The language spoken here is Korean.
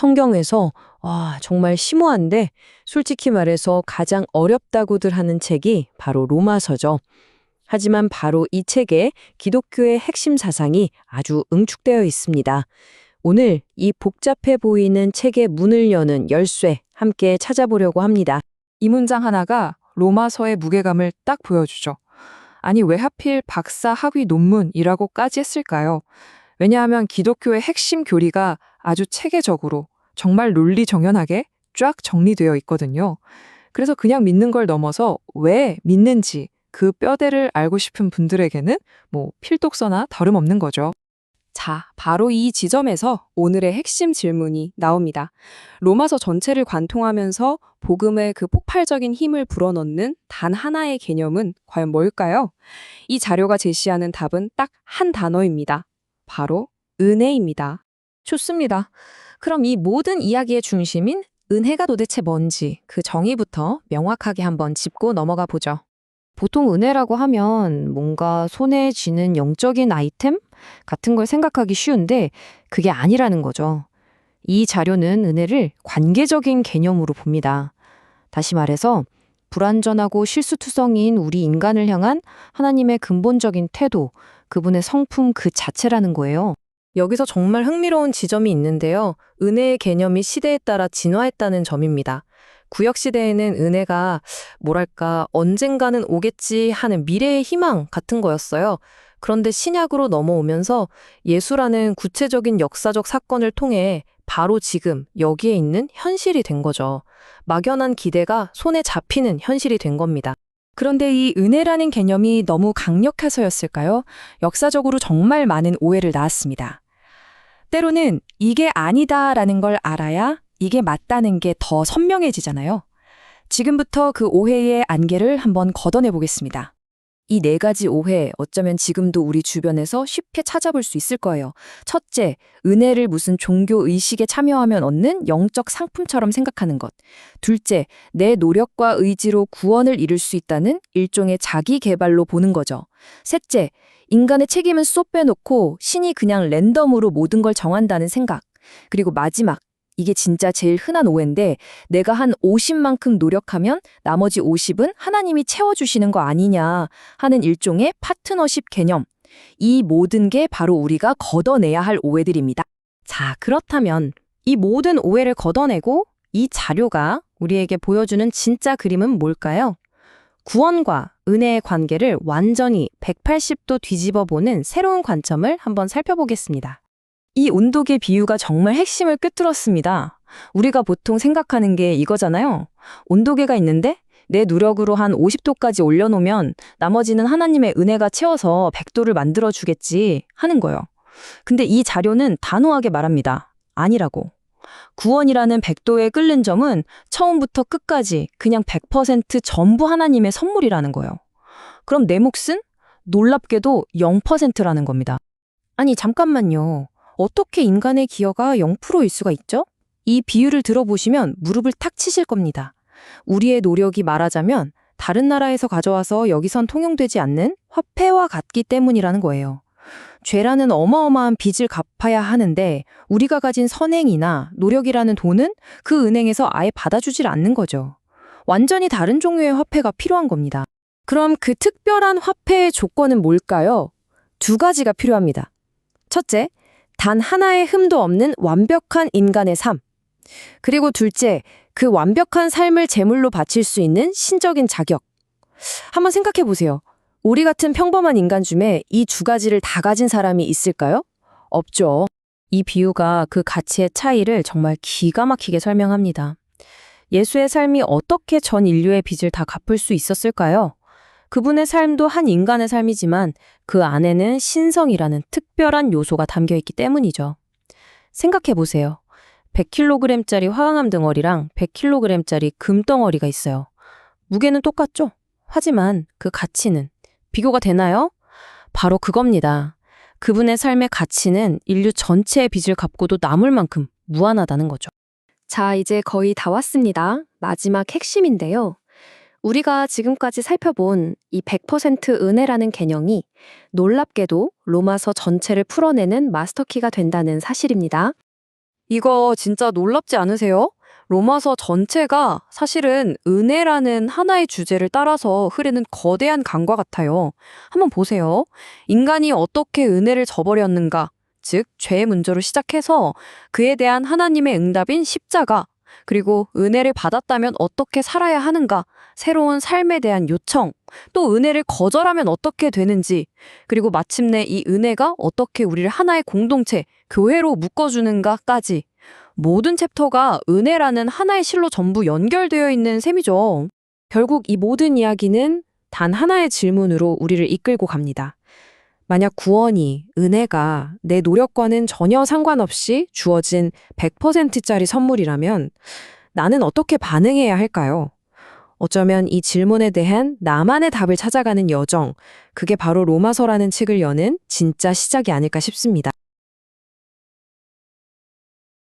성경에서 정말 심오한데 솔직히 말해서 가장 어렵다고들 하는 책이 바로 로마서죠. 하지만 바로 이 책에 기독교의 핵심 사상이 아주 응축되어 있습니다. 오늘 이 복잡해 보이는 책의 문을 여는 열쇠 함께 찾아보려고 합니다. 이 문장 하나가 로마서의 무게감을 딱 보여주죠. 아니, 왜 하필 박사 학위 논문이라고까지 했을까요? 왜냐하면 기독교의 핵심 교리가 아주 체계적으로 정말 논리정연하게 쫙 정리되어 있거든요. 그래서 그냥 믿는 걸 넘어서 왜 믿는지 그 뼈대를 알고 싶은 분들에게는 필독서나 다름없는 거죠. 자, 바로 이 지점에서 오늘의 핵심 질문이 나옵니다. 로마서 전체를 관통하면서 복음의 그 폭발적인 힘을 불어넣는 단 하나의 개념은 과연 뭘까요? 이 자료가 제시하는 답은 딱 한 단어입니다. 바로 은혜입니다. 좋습니다. 그럼 이 모든 이야기의 중심인 은혜가 도대체 뭔지 그 정의부터 명확하게 한번 짚고 넘어가 보죠. 보통 은혜라고 하면 뭔가 손에 쥐는 영적인 아이템 같은 걸 생각하기 쉬운데 그게 아니라는 거죠. 이 자료는 은혜를 관계적인 개념으로 봅니다. 다시 말해서 불완전하고 실수투성이인 우리 인간을 향한 하나님의 근본적인 태도, 그분의 성품 그 자체라는 거예요. 여기서 정말 흥미로운 지점이 있는데요. 은혜의 개념이 시대에 따라 진화했다는 점입니다. 구약시대에는 은혜가 언젠가는 오겠지 하는 미래의 희망 같은 거였어요. 그런데 신약으로 넘어오면서 예수라는 구체적인 역사적 사건을 통해 바로 지금 여기에 있는 현실이 된 거죠. 막연한 기대가 손에 잡히는 현실이 된 겁니다. 그런데 이 은혜라는 개념이 너무 강력해서였을까요? 역사적으로 정말 많은 오해를 낳았습니다. 때로는 이게 아니다라는 걸 알아야 이게 맞다는 게 더 선명해지잖아요. 지금부터 그 오해의 안개를 한번 걷어내 보겠습니다. 이 네 가지 오해, 어쩌면 지금도 우리 주변에서 쉽게 찾아볼 수 있을 거예요. 첫째, 은혜를 무슨 종교 의식에 참여하면 얻는 영적 상품처럼 생각하는 것. 둘째, 내 노력과 의지로 구원을 이룰 수 있다는 일종의 자기 개발로 보는 거죠. 셋째, 인간의 책임은 쏙 빼놓고 신이 그냥 랜덤으로 모든 걸 정한다는 생각. 그리고 마지막, 이게 진짜 제일 흔한 오해인데 내가 한 50만큼 노력하면 나머지 50은 하나님이 채워주시는 거 아니냐 하는 일종의 파트너십 개념. 이 모든 게 바로 우리가 걷어내야 할 오해들입니다. 자, 그렇다면 이 모든 오해를 걷어내고 이 자료가 우리에게 보여주는 진짜 그림은 뭘까요? 구원과 은혜의 관계를 완전히 180도 뒤집어 보는 새로운 관점을 한번 살펴보겠습니다. 이 온도계 비유가 정말 핵심을 꿰뚫었습니다. 우리가 보통 생각하는 게 이거잖아요. 온도계가 있는데 내 노력으로 한 50도까지 올려놓으면 나머지는 하나님의 은혜가 채워서 100도를 만들어주겠지 하는 거예요. 근데 이 자료는 단호하게 말합니다. 아니라고. 구원이라는 100도에 끓는 점은 처음부터 끝까지 그냥 100% 전부 하나님의 선물이라는 거예요. 그럼 내 몫은 놀랍게도 0%라는 겁니다. 아니, 잠깐만요. 어떻게 인간의 기여가 0%일 수가 있죠? 이 비유를 들어보시면 무릎을 탁 치실 겁니다. 우리의 노력이 말하자면 다른 나라에서 가져와서 여기선 통용되지 않는 화폐와 같기 때문이라는 거예요. 죄라는 어마어마한 빚을 갚아야 하는데 우리가 가진 선행이나 노력이라는 돈은 그 은행에서 아예 받아주질 않는 거죠. 완전히 다른 종류의 화폐가 필요한 겁니다. 그럼 그 특별한 화폐의 조건은 뭘까요? 두 가지가 필요합니다. 첫째, 단 하나의 흠도 없는 완벽한 인간의 삶. 그리고 둘째, 그 완벽한 삶을 제물로 바칠 수 있는 신적인 자격. 한번 생각해 보세요. 우리 같은 평범한 인간 중에 이 두 가지를 다 가진 사람이 있을까요? 없죠. 이 비유가 그 가치의 차이를 정말 기가 막히게 설명합니다. 예수의 삶이 어떻게 전 인류의 빚을 다 갚을 수 있었을까요? 그분의 삶도 한 인간의 삶이지만 그 안에는 신성이라는 특별한 요소가 담겨 있기 때문이죠. 생각해 보세요. 100kg짜리 화강암 덩어리랑 100kg짜리 금 덩어리가 있어요. 무게는 똑같죠? 하지만 그 가치는 비교가 되나요? 바로 그겁니다. 그분의 삶의 가치는 인류 전체의 빚을 갚고도 남을 만큼 무한하다는 거죠. 자, 이제 거의 다 왔습니다. 마지막 핵심인데요. 우리가 지금까지 살펴본 이 100% 은혜라는 개념이 놀랍게도 로마서 전체를 풀어내는 마스터키가 된다는 사실입니다. 이거 진짜 놀랍지 않으세요? 로마서 전체가 사실은 은혜라는 하나의 주제를 따라서 흐르는 거대한 강과 같아요. 한번 보세요. 인간이 어떻게 은혜를 저버렸는가, 즉 죄의 문제로 시작해서 그에 대한 하나님의 응답인 십자가, 그리고 은혜를 받았다면 어떻게 살아야 하는가, 새로운 삶에 대한 요청, 또 은혜를 거절하면 어떻게 되는지, 그리고 마침내 이 은혜가 어떻게 우리를 하나의 공동체, 교회로 묶어주는가까지 모든 챕터가 은혜라는 하나의 실로 전부 연결되어 있는 셈이죠. 결국 이 모든 이야기는 단 하나의 질문으로 우리를 이끌고 갑니다. 만약 구원이, 은혜가 내 노력과는 전혀 상관없이 주어진 100%짜리 선물이라면 나는 어떻게 반응해야 할까요? 어쩌면 이 질문에 대한 나만의 답을 찾아가는 여정, 그게 바로 로마서라는 책을 여는 진짜 시작이 아닐까 싶습니다.